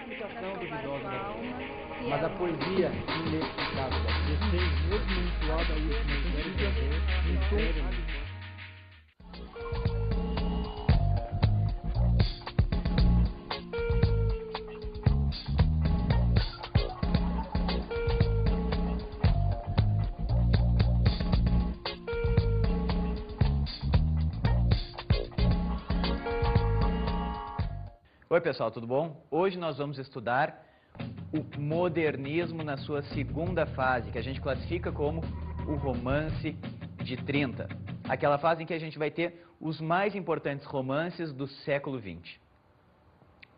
explicação duvidosa da poesia. Mas a poesia inexplicável da poesia fez mesmo entoada aí, Oi pessoal, tudo bom? Hoje nós vamos estudar o modernismo na sua segunda fase, que a gente classifica como o romance de 30. Aquela fase em que a gente vai ter os mais importantes romances do século XX.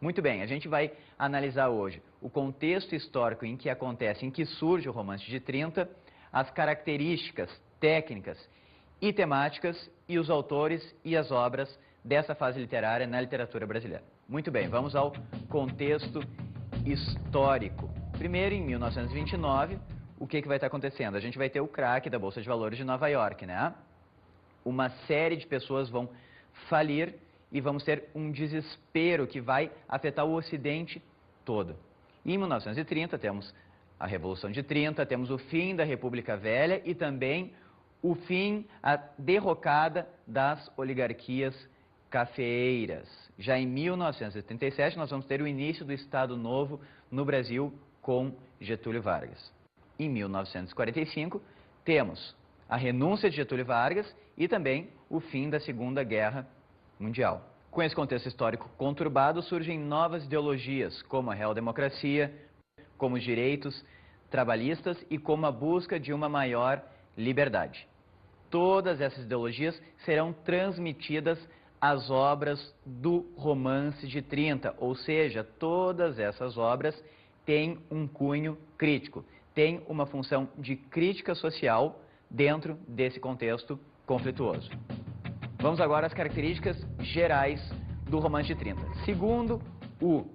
Muito bem, a gente vai analisar hoje o contexto histórico em que acontece, em que surge o romance de 30, as características técnicas e temáticas e os autores e as obras dessa fase literária na literatura brasileira. Muito bem, vamos ao contexto histórico. Primeiro, em 1929, o que vai estar acontecendo? A gente vai ter o craque da Bolsa de Valores de Nova York, né? Uma série de pessoas vão falir e vamos ter um desespero que vai afetar o Ocidente todo. E em 1930 temos a Revolução de 30, temos o fim da República Velha e também o fim, a derrocada das oligarquias cafeeiras. Já em 1937, nós vamos ter o início do Estado Novo no Brasil com Getúlio Vargas. Em 1945, temos a renúncia de Getúlio Vargas e também o fim da Segunda Guerra Mundial. Com esse contexto histórico conturbado, surgem novas ideologias, como a real-democracia, como os direitos trabalhistas e como a busca de uma maior liberdade. Todas essas ideologias serão transmitidas às obras do romance de 30, ou seja, todas essas obras têm um cunho crítico, têm uma função de crítica social dentro desse contexto conflituoso. Vamos agora às características gerais do romance de 30. Segundo o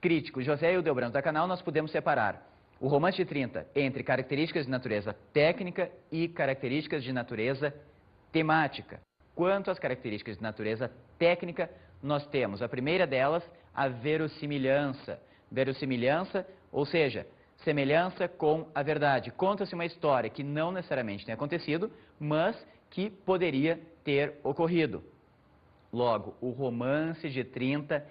crítico José Hildebrand da Canal, nós podemos separar o romance de 30 entre características de natureza técnica e características de natureza temática. Quanto às características de natureza técnica, nós temos a primeira delas, a verossimilhança. Verossimilhança, ou seja, semelhança com a verdade. Conta-se uma história que não necessariamente tem acontecido, mas que poderia ter ocorrido. Logo, o romance de 30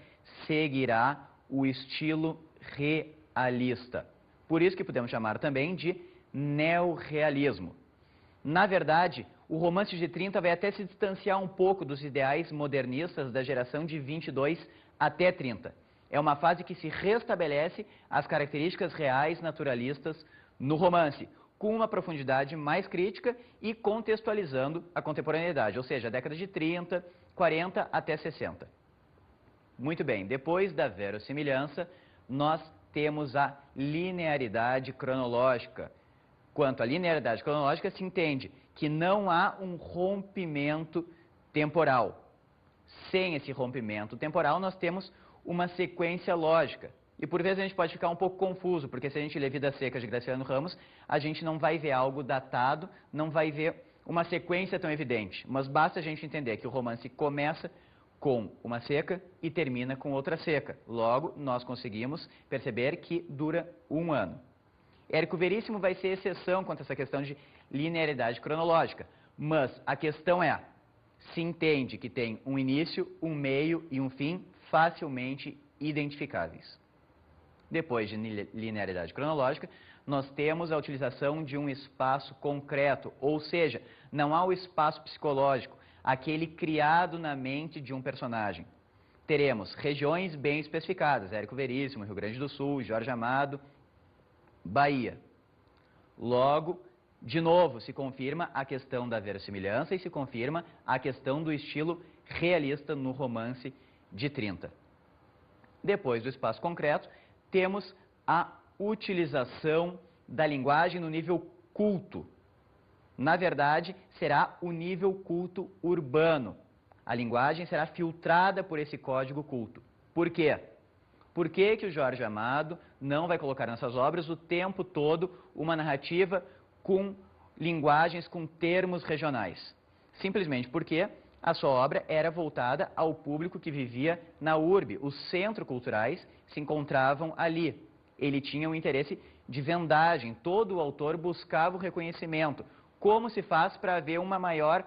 seguirá o estilo realista. Por isso que podemos chamar também de neorrealismo. Na verdade, o romance de 30 vai até se distanciar um pouco dos ideais modernistas da geração de 22 até 30. É uma fase que se restabelece as características reais naturalistas no romance, com uma profundidade mais crítica e contextualizando a contemporaneidade, ou seja, a década de 30, 40 até 60. Muito bem, depois da verossimilhança, nós temos a linearidade cronológica. Quanto à linearidade cronológica, se entende que não há um rompimento temporal. Sem esse rompimento temporal, nós temos uma sequência lógica. E por vezes a gente pode ficar um pouco confuso, porque se a gente lê Vidas Secas de Graciliano Ramos, a gente não vai ver algo datado, não vai ver uma sequência tão evidente. Mas basta a gente entender que o romance começa com uma seca e termina com outra seca. Logo, nós conseguimos perceber que dura um ano. Érico Veríssimo vai ser exceção quanto a essa questão de linearidade cronológica, mas a questão é, se entende que tem um início, um meio e um fim facilmente identificáveis. Depois de linearidade cronológica, nós temos a utilização de um espaço concreto, ou seja, não há o espaço psicológico, aquele criado na mente de um personagem. Teremos regiões bem especificadas, Érico Veríssimo, Rio Grande do Sul, Jorge Amado, Bahia. Logo, de novo, se confirma a questão da verossimilhança e se confirma a questão do estilo realista no romance de 30. Depois do espaço concreto, temos a utilização da linguagem no nível culto. Na verdade, será o nível culto urbano. A linguagem será filtrada por esse código culto. Por quê? Por que que o Jorge Amado não vai colocar nessas obras o tempo todo uma narrativa com linguagens, com termos regionais? Simplesmente porque A sua obra era voltada ao público que vivia na urbe. Os centros culturais se encontravam ali. Ele tinha um interesse de vendagem. Todo o autor buscava o reconhecimento. Como se faz para haver uma maior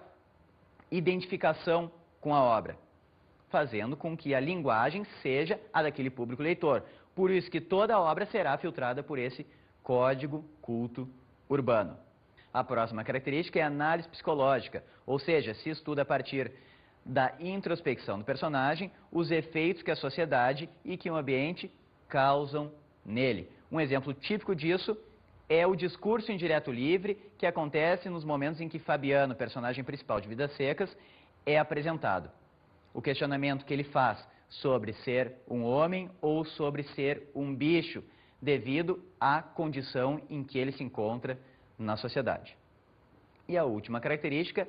identificação com a obra? Fazendo com que a linguagem seja a daquele público leitor. Por isso que toda a obra será filtrada por esse código culto urbano. A próxima característica é a análise psicológica, ou seja, se estuda a partir da introspecção do personagem os efeitos que a sociedade e que o ambiente causam nele. Um exemplo típico disso é o discurso indireto livre que acontece nos momentos em que Fabiano, personagem principal de Vidas Secas, é apresentado. O questionamento que ele faz sobre ser um homem ou sobre ser um bicho, devido à condição em que ele se encontra na sociedade. E a última característica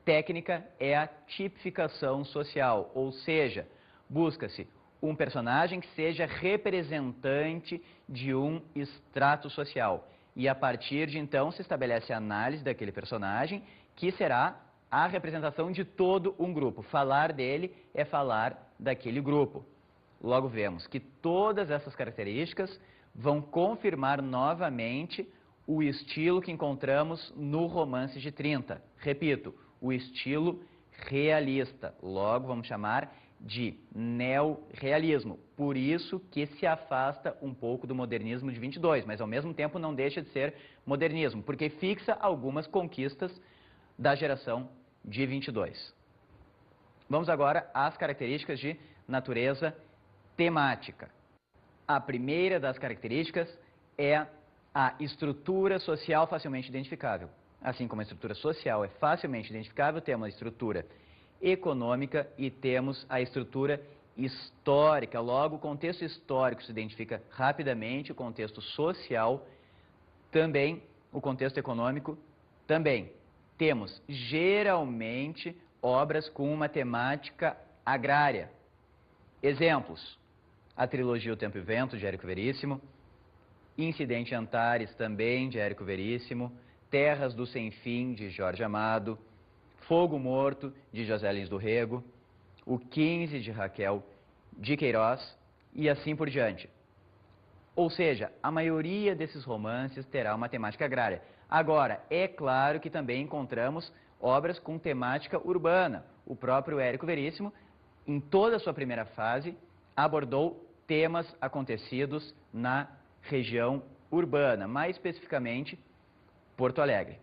técnica é a tipificação social, ou seja, busca-se um personagem que seja representante de um extrato social. E a partir de então se estabelece a análise daquele personagem, que será a representação de todo um grupo. Falar dele é falar daquele grupo. Logo vemos que todas essas características vão confirmar novamente o estilo que encontramos no Romance de 30. Repito, o estilo realista. Logo vamos chamar de neorrealismo. Por isso que se afasta um pouco do modernismo de 22, mas ao mesmo tempo não deixa de ser modernismo, porque fixa algumas conquistas da geração de 22. Vamos agora às características de natureza temática. A primeira das características é a estrutura social facilmente identificável. Assim como a estrutura social é facilmente identificável, temos a estrutura econômica e temos a estrutura histórica. Logo, o contexto histórico se identifica rapidamente, o contexto social também, o contexto econômico também. Temos, geralmente, obras com uma temática agrária. Exemplos: a trilogia O Tempo e o Vento, de Érico Veríssimo, Incidente em Antares, também, de Érico Veríssimo, Terras do Sem Fim, de Jorge Amado, Fogo Morto, de José Lins do Rego, O 15, de Raquel de Queiroz, e assim por diante. Ou seja, a maioria desses romances terá uma temática agrária. Agora, é claro que também encontramos obras com temática urbana. O próprio Érico Veríssimo, em toda a sua primeira fase, abordou temas acontecidos na região urbana, mais especificamente Porto Alegre.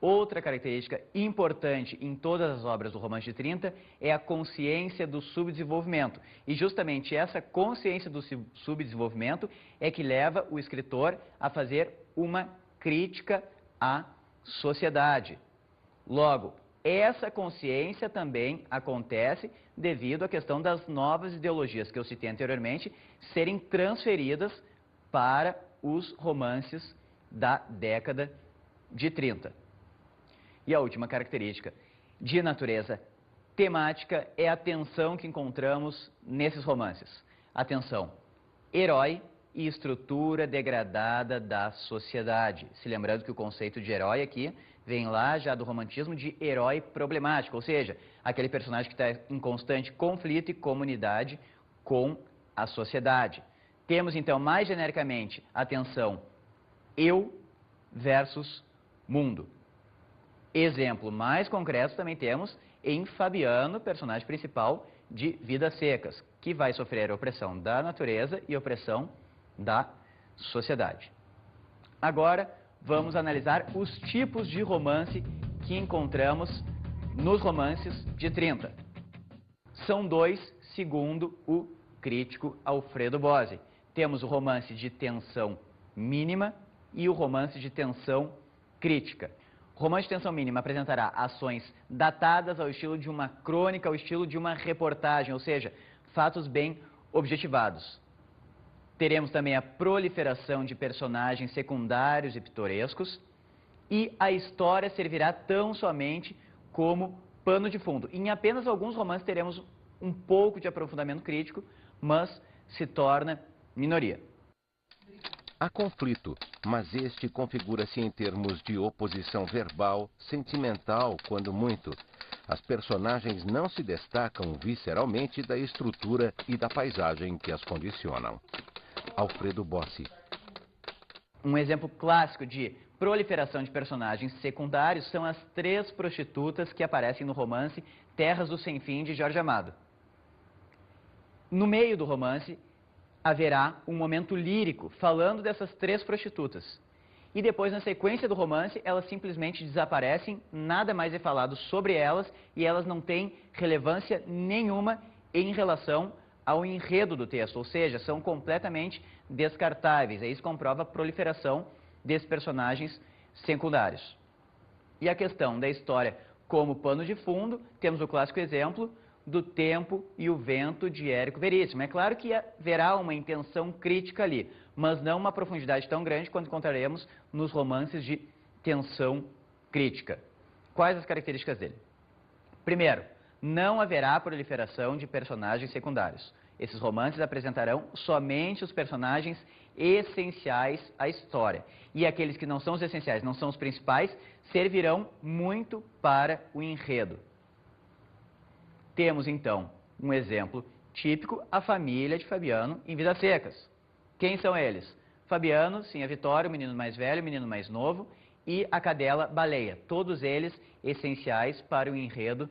Outra característica importante em todas as obras do Romance de 30 é a consciência do subdesenvolvimento. E justamente essa consciência do subdesenvolvimento é que leva o escritor a fazer uma crítica à sociedade. Logo, essa consciência também acontece devido à questão das novas ideologias que eu citei anteriormente serem transferidas para os romances da década de 30. E a última característica de natureza temática é a tensão que encontramos nesses romances. A tensão herói e estrutura degradada da sociedade. Se lembrando que o conceito de herói aqui vem lá já do romantismo de herói problemático, ou seja, aquele personagem que está em constante conflito e comunidade com a sociedade. Temos então mais genericamente a tensão eu versus mundo. Exemplo mais concreto também temos em Fabiano, personagem principal de Vidas Secas, que vai sofrer a opressão da natureza e a opressão da sociedade. Agora, vamos analisar os tipos de romance que encontramos nos romances de 30. São dois, segundo o crítico Alfredo Bozzi. Temos o romance de tensão mínima e o romance de tensão crítica. O romance de tensão mínima apresentará ações datadas ao estilo de uma crônica, ao estilo de uma reportagem, ou seja, fatos bem objetivados. Teremos também a proliferação de personagens secundários e pitorescos, e a história servirá tão somente como pano de fundo. Em apenas alguns romances teremos um pouco de aprofundamento crítico, mas se torna minoria. Há conflito, mas este configura-se em termos de oposição verbal, sentimental, quando muito, as personagens não se destacam visceralmente da estrutura e da paisagem que as condicionam. Alfredo Bossi. Um exemplo clássico de proliferação de personagens secundários são as 3 prostitutas que aparecem no romance Terras do Sem Fim, de Jorge Amado. No meio do romance, haverá um momento lírico falando dessas 3 prostitutas. E depois, na sequência do romance, elas simplesmente desaparecem, nada mais é falado sobre elas e elas não têm relevância nenhuma em relação ao enredo do texto, ou seja, são completamente descartáveis. Aí se comprova a proliferação desses personagens secundários. E a questão da história como pano de fundo, temos o clássico exemplo do Tempo e o Vento, de Érico Veríssimo. É claro que haverá uma intenção crítica ali, mas não uma profundidade tão grande quanto encontraremos nos romances de tensão crítica. Quais as características dele? Primeiro, não haverá proliferação de personagens secundários. Esses romances apresentarão somente os personagens essenciais à história. E aqueles que não são os essenciais, não são os principais, servirão muito para o enredo. Temos, então, um exemplo típico, a família de Fabiano em Vidas Secas. Quem são eles? Fabiano, sim, a Vitória, o menino mais velho, o menino mais novo, e a cadela Baleia. Todos eles essenciais para o enredo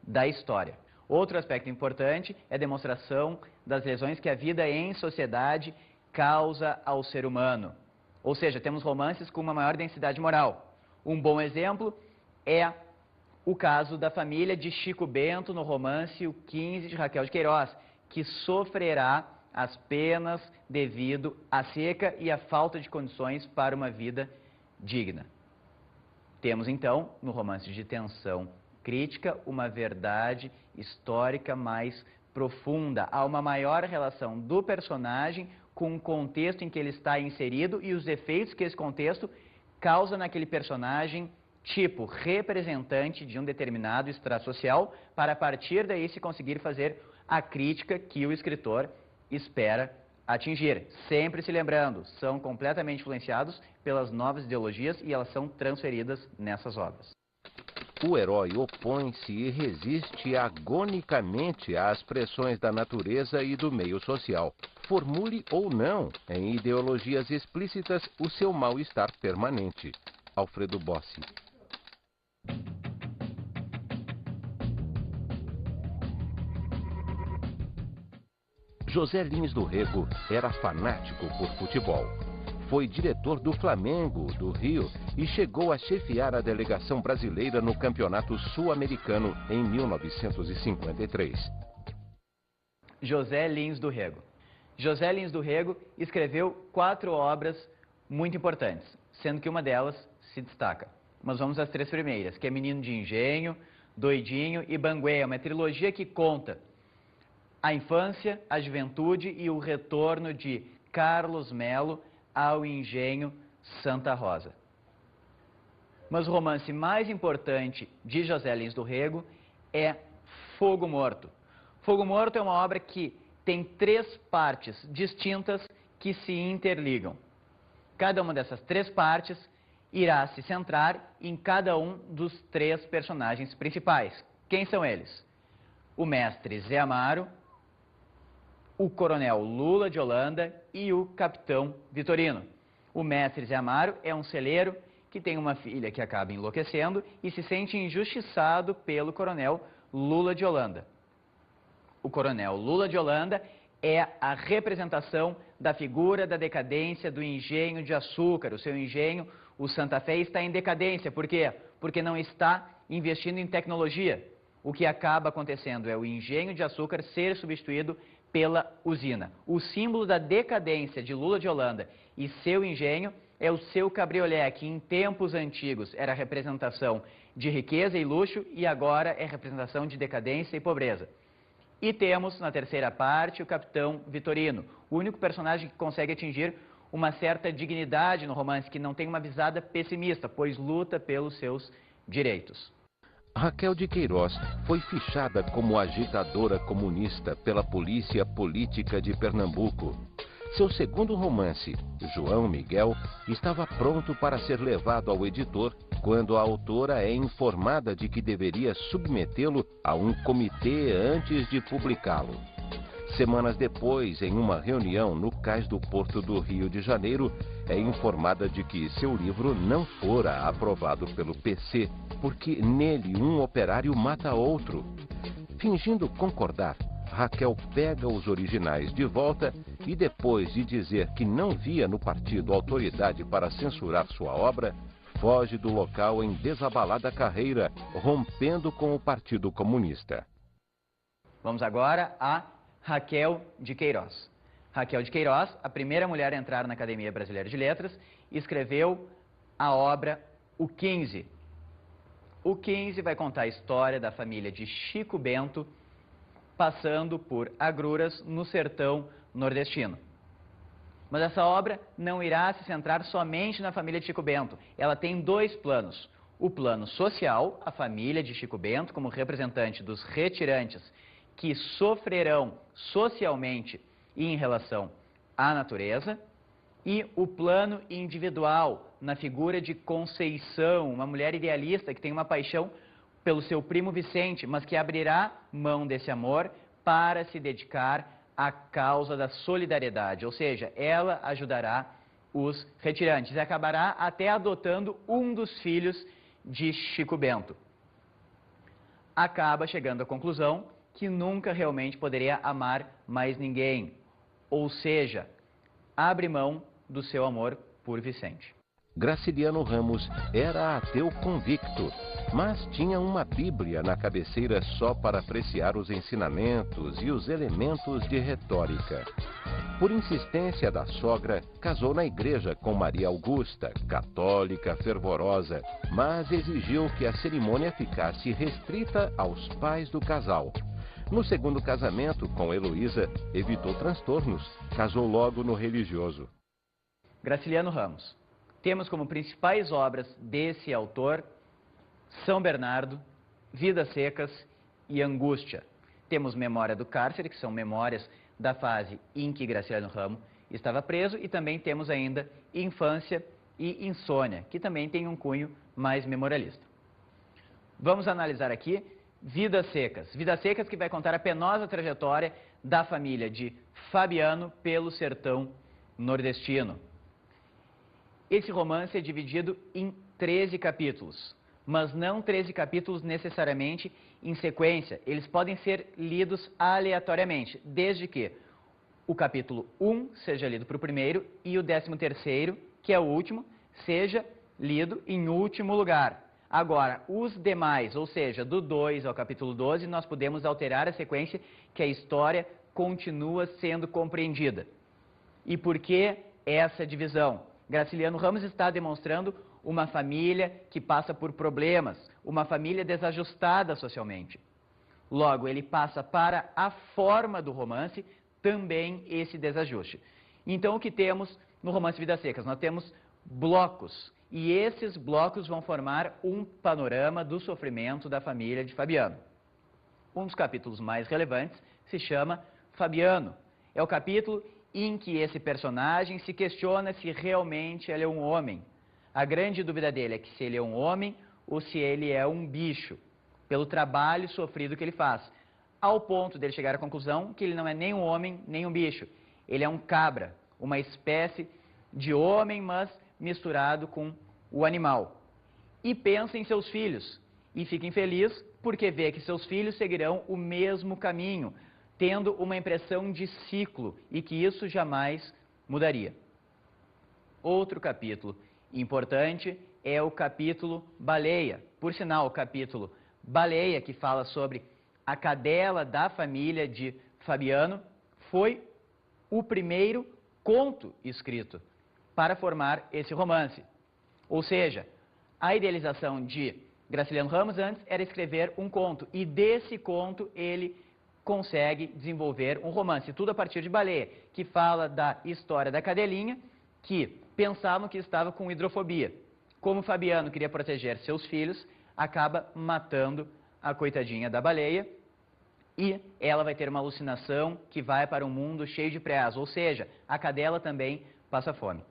da história. Outro aspecto importante é a demonstração das lesões que a vida em sociedade causa ao ser humano. Ou seja, temos romances com uma maior densidade moral. Um bom exemplo é o caso da família de Chico Bento no romance O 15, de Raquel de Queiroz, que sofrerá as penas devido à seca e à falta de condições para uma vida digna. Temos, então, no romance de tensão crítica, uma verdade histórica mais profunda. Há uma maior relação do personagem com o contexto em que ele está inserido e os efeitos que esse contexto causa naquele personagem, tipo representante de um determinado estrato social, para a partir daí se conseguir fazer a crítica que o escritor espera atingir. Sempre se lembrando, são completamente influenciados pelas novas ideologias e elas são transferidas nessas obras. O herói opõe-se e resiste agonicamente às pressões da natureza e do meio social. Formule ou não, em ideologias explícitas, o seu mal-estar permanente. Alfredo Bossi. José Lins do Rego era fanático por futebol. Foi diretor do Flamengo, do Rio, e chegou a chefiar a delegação brasileira no Campeonato Sul-Americano em 1953. José Lins do Rego. José Lins do Rego escreveu 4 obras muito importantes, sendo que uma delas se destaca. Mas vamos às 3 primeiras, que é Menino de Engenho, Doidinho e Banguê, uma trilogia que conta a infância, a juventude e o retorno de Carlos Melo ao engenho Santa Rosa. Mas o romance mais importante de José Lins do Rego é Fogo Morto. Fogo Morto é uma obra que tem 3 partes distintas que se interligam. Cada uma dessas 3 partes irá se centrar em cada um dos 3 personagens principais. Quem são eles? O mestre Zé Amaro, o coronel Lula de Holanda e o capitão Vitorino. O mestre Zé Amaro é um celeiro que tem uma filha que acaba enlouquecendo e se sente injustiçado pelo coronel Lula de Holanda. O coronel Lula de Holanda é a representação da figura da decadência do engenho de açúcar. O seu engenho, o Santa Fé, está em decadência. Por quê? Porque não está investindo em tecnologia. O que acaba acontecendo é o engenho de açúcar ser substituído pela usina. O símbolo da decadência de Lula de Holanda e seu engenho é o seu cabriolé, que em tempos antigos era representação de riqueza e luxo e agora é representação de decadência e pobreza. E temos, na terceira parte, o capitão Vitorino, o único personagem que consegue atingir uma certa dignidade no romance, que não tem uma visada pessimista, pois luta pelos seus direitos. Raquel de Queiroz foi fichada como agitadora comunista pela Polícia Política de Pernambuco. Seu segundo romance, João Miguel, estava pronto para ser levado ao editor quando a autora é informada de que deveria submetê-lo a um comitê antes de publicá-lo. Semanas depois, em uma reunião no cais do Porto do Rio de Janeiro, é informada de que seu livro não fora aprovado pelo PC, porque nele um operário mata outro. Fingindo concordar, Raquel pega os originais de volta e, depois de dizer que não via no partido autoridade para censurar sua obra, foge do local em desabalada carreira, rompendo com o Partido Comunista. Vamos agora a Raquel de Queiroz. Raquel de Queiroz, a primeira mulher a entrar na Academia Brasileira de Letras, escreveu a obra O 15. O 15 vai contar a história da família de Chico Bento, passando por agruras no sertão nordestino. Mas essa obra não irá se centrar somente na família de Chico Bento. Ela tem dois planos. O plano social, a família de Chico Bento, como representante dos retirantes que sofrerão socialmente e em relação à natureza, e o plano individual, na figura de Conceição, uma mulher idealista que tem uma paixão pelo seu primo Vicente, mas que abrirá mão desse amor para se dedicar à causa da solidariedade, ou seja, ela ajudará os retirantes e acabará até adotando um dos filhos de Chico Bento. Acaba chegando à conclusão que nunca realmente poderia amar mais ninguém, ou seja, abre mão do seu amor por Vicente. Graciliano Ramos era ateu convicto, mas tinha uma Bíblia na cabeceira só para apreciar os ensinamentos e os elementos de retórica. Por insistência da sogra, casou na igreja com Maria Augusta, católica fervorosa, mas exigiu que a cerimônia ficasse restrita aos pais do casal. No segundo casamento, com Heloísa, evitou transtornos, casou logo no religioso. Graciliano Ramos. Temos como principais obras desse autor São Bernardo, Vidas Secas e Angústia. Temos Memória do Cárcere, que são memórias da fase em que Graciliano Ramos estava preso, e também temos ainda Infância e Insônia, que também tem um cunho mais memorialista. Vamos analisar aqui Vidas Secas. Vidas Secas, que vai contar a penosa trajetória da família de Fabiano pelo sertão nordestino. Esse romance é dividido em 13 capítulos, mas não 13 capítulos necessariamente em sequência. Eles podem ser lidos aleatoriamente, desde que o capítulo 1 seja lido para o primeiro e o 13º, que é o último, seja lido em último lugar. Agora, os demais, ou seja, do 2 ao capítulo 12, nós podemos alterar a sequência que a história continua sendo compreendida. E por que essa divisão? Graciliano Ramos está demonstrando uma família que passa por problemas, uma família desajustada socialmente. Logo, ele passa para a forma do romance também esse desajuste. Então, o que temos no romance Vidas Secas? Nós temos blocos, e esses blocos vão formar um panorama do sofrimento da família de Fabiano. Um dos capítulos mais relevantes se chama Fabiano. É o capítulo em que esse personagem se questiona se realmente ele é um homem. A grande dúvida dele é que se ele é um homem ou se ele é um bicho, pelo trabalho sofrido que ele faz, ao ponto dele chegar à conclusão que ele não é nem um homem, nem um bicho. Ele é um cabra, uma espécie de homem, mas misturado com o animal. E pensa em seus filhos, e fica infeliz porque vê que seus filhos seguirão o mesmo caminho, tendo uma impressão de ciclo, e que isso jamais mudaria. Outro capítulo importante é o capítulo Baleia. Por sinal, o capítulo Baleia, que fala sobre a cadela da família de Fabiano, foi o primeiro conto escrito para formar esse romance. Ou seja, a idealização de Graciliano Ramos antes era escrever um conto, e desse conto ele consegue desenvolver um romance, tudo a partir de Baleia, que fala da história da cadelinha, que pensavam que estava com hidrofobia. Como Fabiano queria proteger seus filhos, acaba matando a coitadinha da baleia e ela vai ter uma alucinação que vai para um mundo cheio de preás, ou seja, a cadela também passa fome.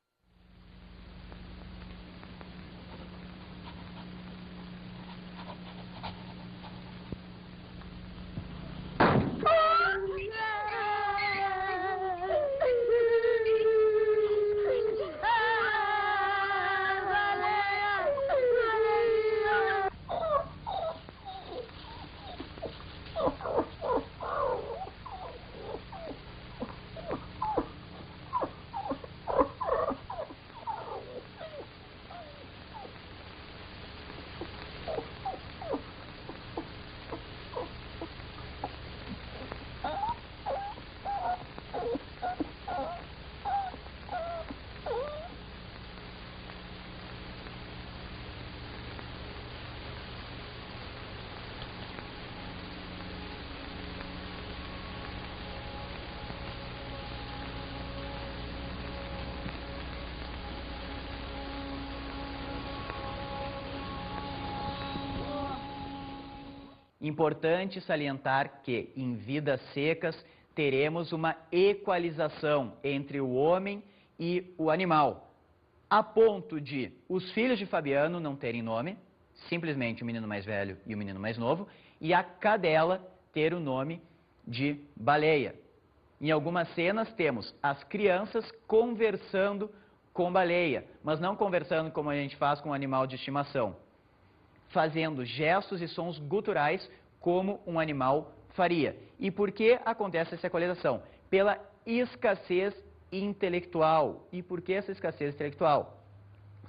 Importante salientar que, em vidas secas, teremos uma equalização entre o homem e o animal, a ponto de os filhos de Fabiano não terem nome, simplesmente o menino mais velho e o menino mais novo, e a cadela ter o nome de Baleia. Em algumas cenas temos as crianças conversando com Baleia, mas não conversando como a gente faz com um animal de estimação, fazendo gestos e sons guturais como um animal faria. E por que acontece essa equalização? Pela escassez intelectual. E por que essa escassez intelectual?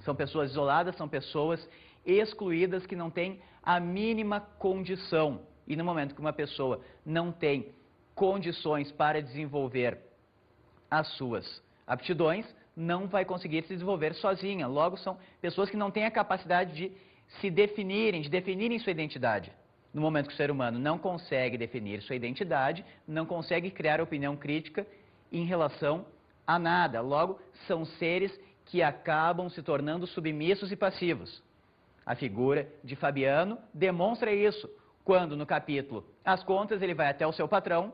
São pessoas isoladas, são pessoas excluídas que não têm a mínima condição. E no momento que uma pessoa não tem condições para desenvolver as suas aptidões, não vai conseguir se desenvolver sozinha. Logo, são pessoas que não têm a capacidade de se definirem, de definirem sua identidade. No momento que o ser humano não consegue definir sua identidade, não consegue criar opinião crítica em relação a nada. Logo, são seres que acabam se tornando submissos e passivos. A figura de Fabiano demonstra isso, quando no capítulo As Contas ele vai até o seu patrão,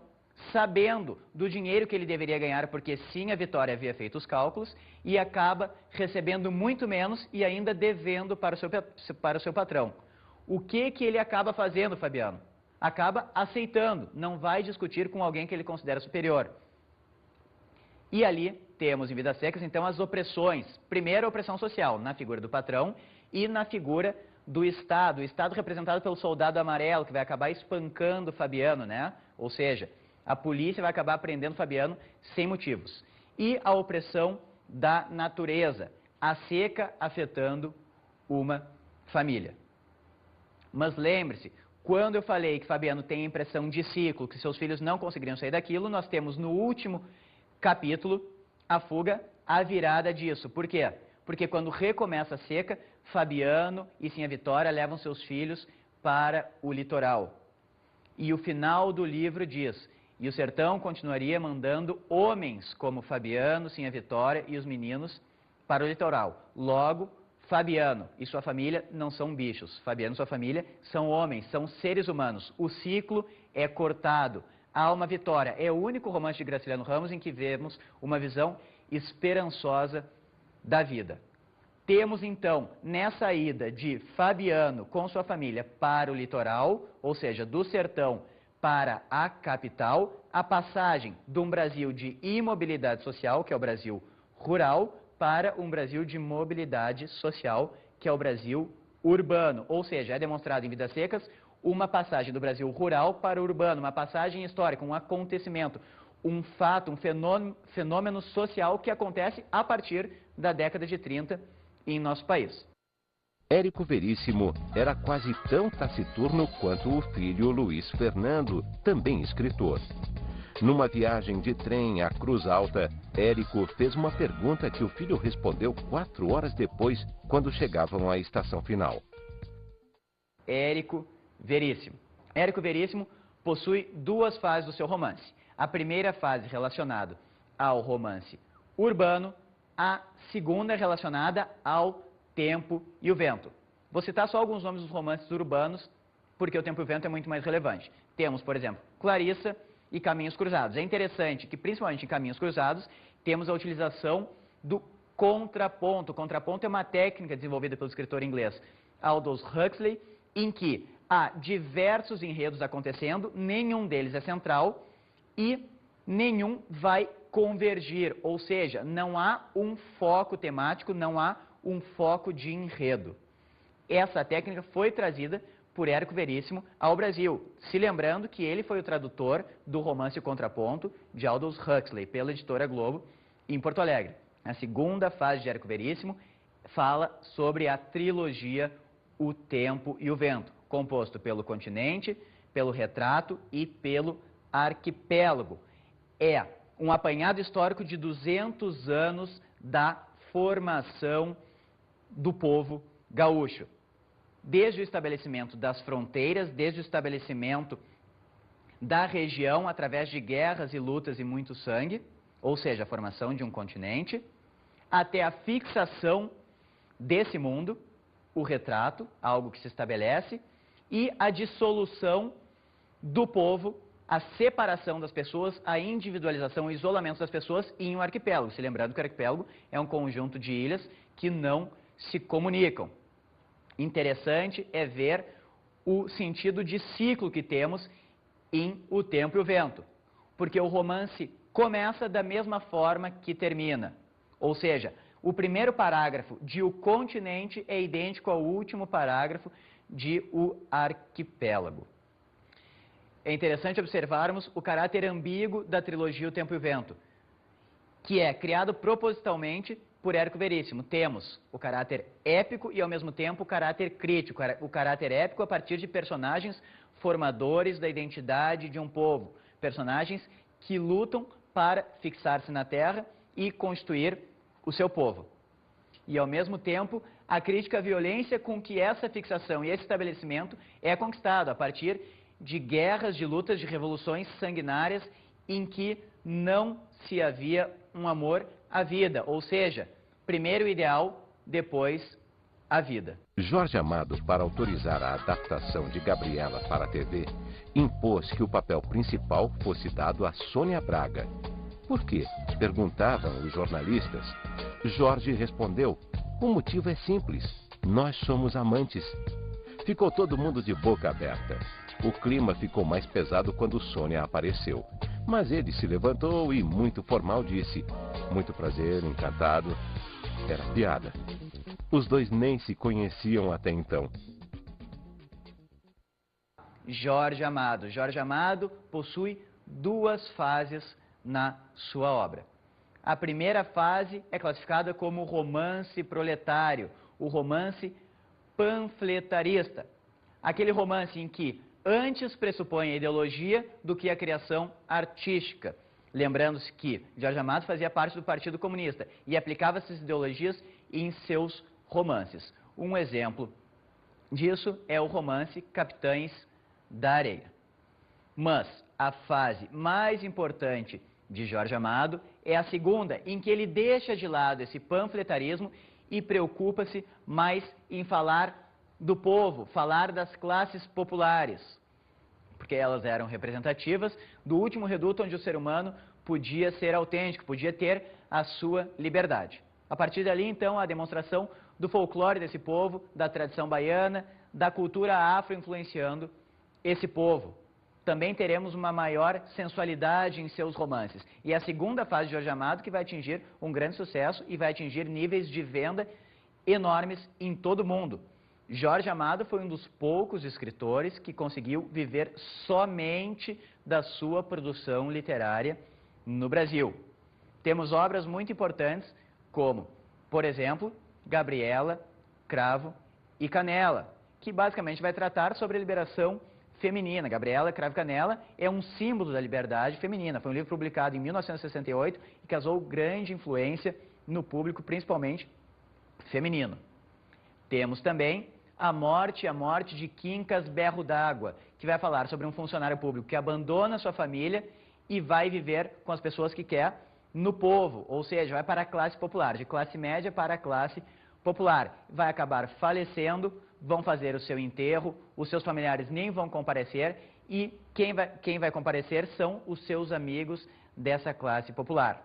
sabendo do dinheiro que ele deveria ganhar, porque sim, a Vitória havia feito os cálculos, e acaba recebendo muito menos e ainda devendo para o seu patrão. O que ele acaba fazendo, Fabiano? Acaba aceitando, não vai discutir com alguém que ele considera superior. E ali temos em Vidas Secas, então, as opressões. Primeiro, a opressão social, na figura do patrão e na figura do Estado. O Estado representado pelo soldado amarelo, que vai acabar espancando Fabiano, né? Ou seja, a polícia vai acabar prendendo Fabiano sem motivos. E a opressão da natureza, a seca afetando uma família. Mas lembre-se, quando eu falei que Fabiano tem a impressão de ciclo, que seus filhos não conseguiriam sair daquilo, nós temos no último capítulo a fuga, a virada disso. Por quê? Porque quando recomeça a seca, Fabiano e sim a Vitória levam seus filhos para o litoral. E o final do livro diz: e o sertão continuaria mandando homens como Fabiano, sim a Vitória e os meninos para o litoral. Logo, Fabiano e sua família não são bichos. Fabiano e sua família são homens, são seres humanos. O ciclo é cortado. Há uma vitória. É o único romance de Graciliano Ramos em que vemos uma visão esperançosa da vida. Temos então, nessa ida de Fabiano com sua família para o litoral, ou seja, do sertão para a capital, a passagem de um Brasil de imobilidade social, que é o Brasil rural, para um Brasil de mobilidade social, que é o Brasil urbano. Ou seja, é demonstrado em Vidas Secas uma passagem do Brasil rural para o urbano, uma passagem histórica, um acontecimento, um fato, um fenômeno social que acontece a partir da década de 30 em nosso país. Érico Veríssimo era quase tão taciturno quanto o filho Luiz Fernando, também escritor. Numa viagem de trem à Cruz Alta, Érico fez uma pergunta que o filho respondeu 4 horas depois, quando chegavam à estação final. Érico Veríssimo. Érico Veríssimo possui 2 fases do seu romance. A primeira fase relacionada ao romance urbano, a segunda relacionada ao Tempo e o Vento. Vou citar só alguns nomes dos romances urbanos, porque o Tempo e o Vento é muito mais relevante. temos, por exemplo, Clarissa e Caminhos Cruzados. É interessante que, principalmente em Caminhos Cruzados, temos a utilização do contraponto. O contraponto é uma técnica desenvolvida pelo escritor inglês Aldous Huxley, em que há diversos enredos acontecendo, nenhum deles é central e nenhum vai convergir, ou seja, não há um foco temático, não há um foco de enredo. Essa técnica foi trazida por Érico Veríssimo ao Brasil, se lembrando que ele foi o tradutor do romance O Contraponto, de Aldous Huxley, pela editora Globo, em Porto Alegre. A segunda fase de Érico Veríssimo fala sobre a trilogia O Tempo e o Vento, composto pelo Continente, pelo Retrato e pelo Arquipélago. É um apanhado histórico de 200 anos da formação do povo gaúcho. Desde o estabelecimento das fronteiras, desde o estabelecimento da região através de guerras e lutas e muito sangue, ou seja, a formação de um continente, até a fixação desse mundo, o retrato, algo que se estabelece, e a dissolução do povo, a separação das pessoas, a individualização, o isolamento das pessoas em um arquipélago. Se lembrando que o arquipélago é um conjunto de ilhas que não se comunicam. Interessante é ver o sentido de ciclo que temos em O Tempo e o Vento, porque o romance começa da mesma forma que termina, ou seja, o primeiro parágrafo de O Continente é idêntico ao último parágrafo de O Arquipélago. É interessante observarmos o caráter ambíguo da trilogia O Tempo e o Vento, que é criado propositalmente por Érico Veríssimo. Temos o caráter épico e, ao mesmo tempo, o caráter crítico. O caráter épico a partir de personagens formadores da identidade de um povo. Personagens que lutam para fixar-se na terra e constituir o seu povo. E, ao mesmo tempo, a crítica à violência com que essa fixação e esse estabelecimento é conquistado a partir de guerras, de lutas, de revoluções sanguinárias em que não se havia um amor à vida, ou seja, primeiro o ideal, depois a vida. Jorge Amado, para autorizar a adaptação de Gabriela para a TV, impôs que o papel principal fosse dado a Sônia Braga. Por quê? Perguntavam os jornalistas. Jorge respondeu: o motivo é simples, nós somos amantes. Ficou todo mundo de boca aberta. O clima ficou mais pesado quando Sônia apareceu. Mas ele se levantou e, muito formal, disse: muito prazer, encantado. Era piada. Os dois nem se conheciam até então. Jorge Amado. Jorge Amado possui duas fases na sua obra. A primeira fase é classificada como romance proletário, o romance panfletarista. Aquele romance em que antes pressupõe a ideologia do que a criação artística. Lembrando-se que Jorge Amado fazia parte do Partido Comunista e aplicava essas ideologias em seus romances. Um exemplo disso é o romance Capitães da Areia. Mas a fase mais importante de Jorge Amado é a segunda, em que ele deixa de lado esse panfletarismo e preocupa-se mais em falar do povo, falar das classes populares, porque elas eram representativas do último reduto onde o ser humano podia ser autêntico, podia ter a sua liberdade. A partir dali, então, a demonstração do folclore desse povo, da tradição baiana, da cultura afro influenciando esse povo. Também teremos uma maior sensualidade em seus romances. E é a segunda fase de Jorge Amado que vai atingir um grande sucesso e vai atingir níveis de venda enormes em todo o mundo. Jorge Amado foi um dos poucos escritores que conseguiu viver somente da sua produção literária no Brasil. Temos obras muito importantes como, por exemplo, Gabriela, Cravo e Canela, que basicamente vai tratar sobre a liberação feminina. Gabriela, Cravo e Canela é um símbolo da liberdade feminina. Foi um livro publicado em 1968 e causou grande influência no público, principalmente feminino. Temos também A Morte de Quincas Berro d'Água, que vai falar sobre um funcionário público que abandona sua família e vai viver com as pessoas que quer no povo, ou seja, vai para a classe popular, de classe média para a classe popular. Vai acabar falecendo, vão fazer o seu enterro, os seus familiares nem vão comparecer e quem vai comparecer são os seus amigos dessa classe popular.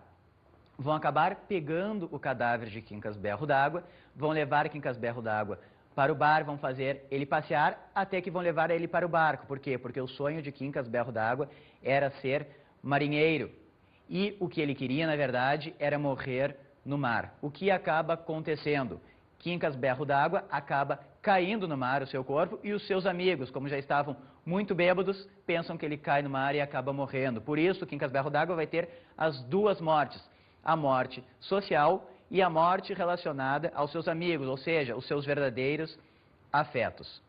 Vão acabar pegando o cadáver de Quincas Berro d'Água, vão levar Quincas Berro d'Água para o bar, vão fazer ele passear, até que vão levar ele para o barco. Por quê? Porque o sonho de Quincas Berro d'Água era ser marinheiro. E o que ele queria, na verdade, era morrer no mar. O que acaba acontecendo? Quincas Berro d'Água acaba caindo no mar, o seu corpo, e os seus amigos, como já estavam muito bêbados, pensam que ele cai no mar e acaba morrendo. Por isso, Quincas Berro d'Água vai ter as duas mortes. A morte social e a morte relacionada aos seus amigos, ou seja, os seus verdadeiros afetos.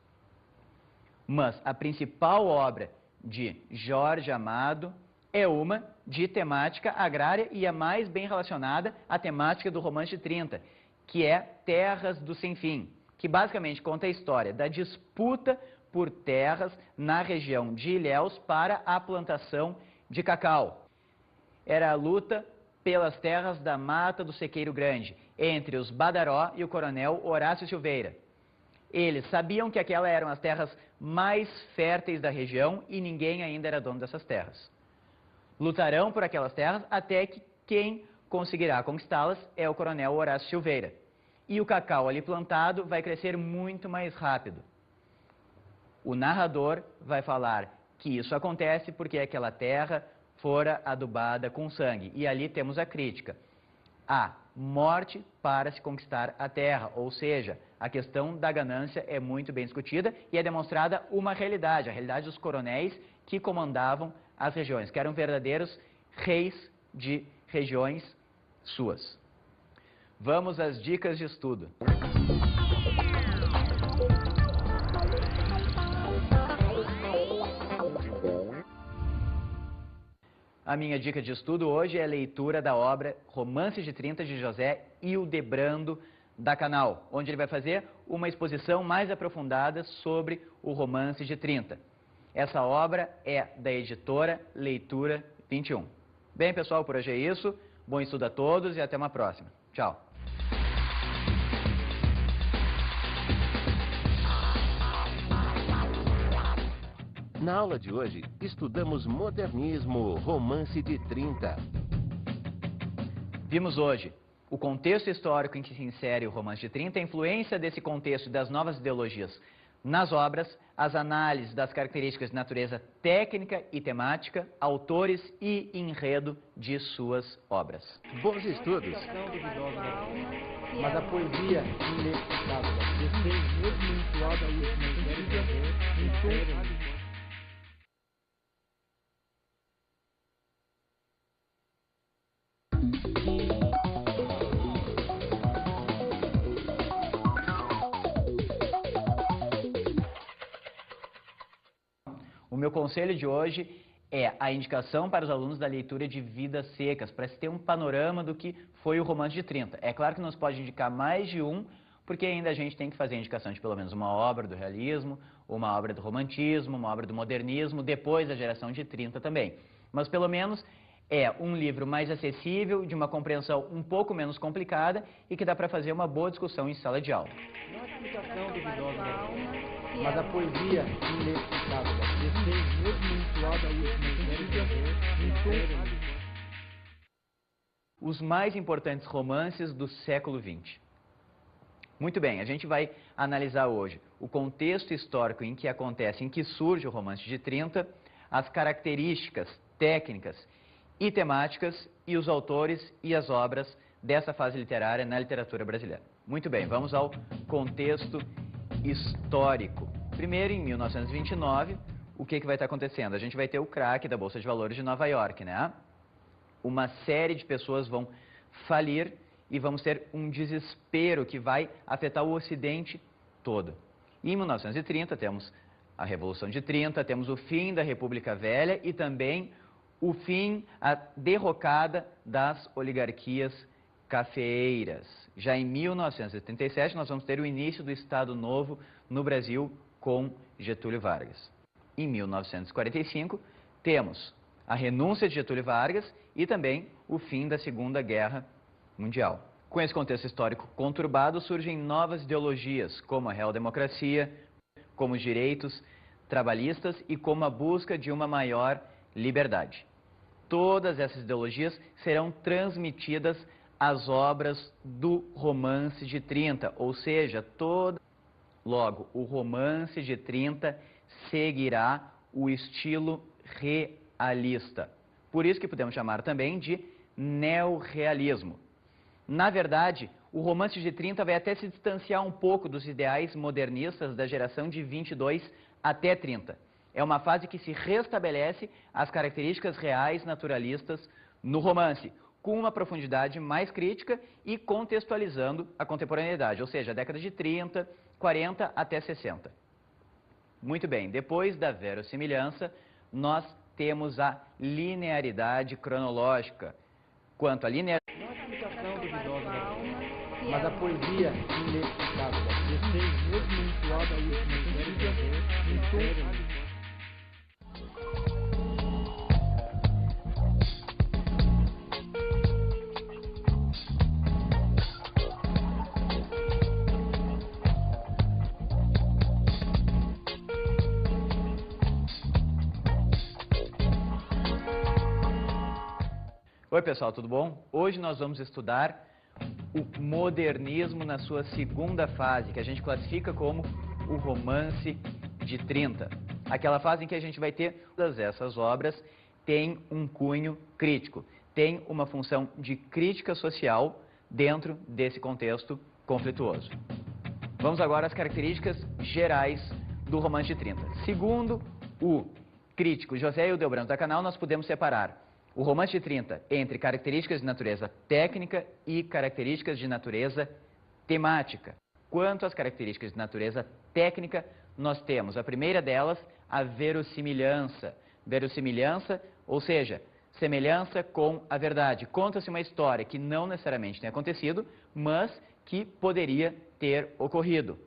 Mas a principal obra de Jorge Amado é uma de temática agrária e a mais bem relacionada à temática do Romance de 30, que é Terras do Sem Fim, que basicamente conta a história da disputa por terras na região de Ilhéus para a plantação de cacau. Era a luta pelas terras da Mata do Sequeiro Grande, entre os Badaró e o coronel Horácio Silveira. Eles sabiam que aquelas eram as terras mais férteis da região e ninguém ainda era dono dessas terras. Lutarão por aquelas terras até que quem conseguirá conquistá-las é o coronel Horácio Silveira. E o cacau ali plantado vai crescer muito mais rápido. O narrador vai falar que isso acontece porque aquela terra fora adubada com sangue. E ali temos a crítica. A morte para se conquistar a terra, ou seja, a questão da ganância é muito bem discutida e é demonstrada uma realidade, a realidade dos coronéis que comandavam as regiões, que eram verdadeiros reis de regiões suas. Vamos às dicas de estudo. A minha dica de estudo hoje é a leitura da obra Romance de 30 de José Hildebrando da Canal, onde ele vai fazer uma exposição mais aprofundada sobre o Romance de 30. Essa obra é da editora Leitura 21. Bem, pessoal, por hoje é isso. Bom estudo a todos e até uma próxima. Tchau. Na aula de hoje, estudamos modernismo, Romance de 30. Vimos hoje o contexto histórico em que se insere o Romance de 30, a influência desse contexto e das novas ideologias nas obras, as análises das características de natureza técnica e temática, autores e enredo de suas obras. Bons estudos! Mas a poesia inexplicável, desmensuada a última O meu conselho de hoje é a indicação para os alunos da leitura de Vidas Secas, para se ter um panorama do que foi o Romance de 30. É claro que não se pode indicar mais de um, porque ainda a gente tem que fazer a indicação de pelo menos uma obra do realismo, uma obra do romantismo, uma obra do modernismo, depois da geração de 30 também. Mas pelo menos é um livro mais acessível, de uma compreensão um pouco menos complicada e que dá para fazer uma boa discussão em sala de aula. Não é explicação duvidosa, mas a poesia inexplicável, desmensuada a última Os mais importantes romances do século XX. Muito bem, a gente vai analisar hoje o contexto histórico em que acontece, em que surge o Romance de 30, as características técnicas e temáticas e os autores e as obras dessa fase literária na literatura brasileira. Muito bem, vamos ao contexto histórico. Primeiro, em 1929, o que vai estar acontecendo? A gente vai ter o craque da Bolsa de Valores de Nova York, né? Uma série de pessoas vão falir e vamos ter um desespero que vai afetar o Ocidente todo. E em 1930 temos a Revolução de 30, temos o fim da República Velha e também o fim, a derrocada das oligarquias cafeeiras. Já em 1937 nós vamos ter o início do Estado Novo no Brasil com Getúlio Vargas. Em 1945 temos a renúncia de Getúlio Vargas e também o fim da Segunda Guerra Mundial. Com esse contexto histórico conturbado surgem novas ideologias como a real-democracia, como os direitos trabalhistas e como a busca de uma maior liberdade. Todas essas ideologias serão transmitidas às obras do Romance de 30, ou seja, Logo, o Romance de 30 seguirá o estilo realista. Por isso que podemos chamar também de neorrealismo. Na verdade, o Romance de 30 vai até se distanciar um pouco dos ideais modernistas da geração de 22 até 30. É uma fase que se restabelece as características reais naturalistas no romance, com uma profundidade mais crítica e contextualizando a contemporaneidade, ou seja, a década de 30, 40 até 60. Muito bem, depois da verossimilhança, nós temos a linearidade cronológica. Quanto à linearidade... Não a explicação duvidosa da ciência, mas a poesia inexplicável da ciência. Fez mesmo entoada a última série. Oi pessoal, tudo bom? Hoje nós vamos estudar o modernismo na sua segunda fase, que a gente classifica como o Romance de 30. Aquela fase em que a gente vai ter todas essas obras têm um cunho crítico, tem uma função de crítica social dentro desse contexto conflituoso. Vamos agora às características gerais do Romance de 30. Segundo o crítico José Hildebrand da Canal, nós podemos separar o Romance de 30 entre características de natureza técnica e características de natureza temática. Quanto às características de natureza técnica, nós temos a primeira delas, a verossimilhança. Verossimilhança, ou seja, semelhança com a verdade. Conta-se uma história que não necessariamente tem acontecido, mas que poderia ter ocorrido.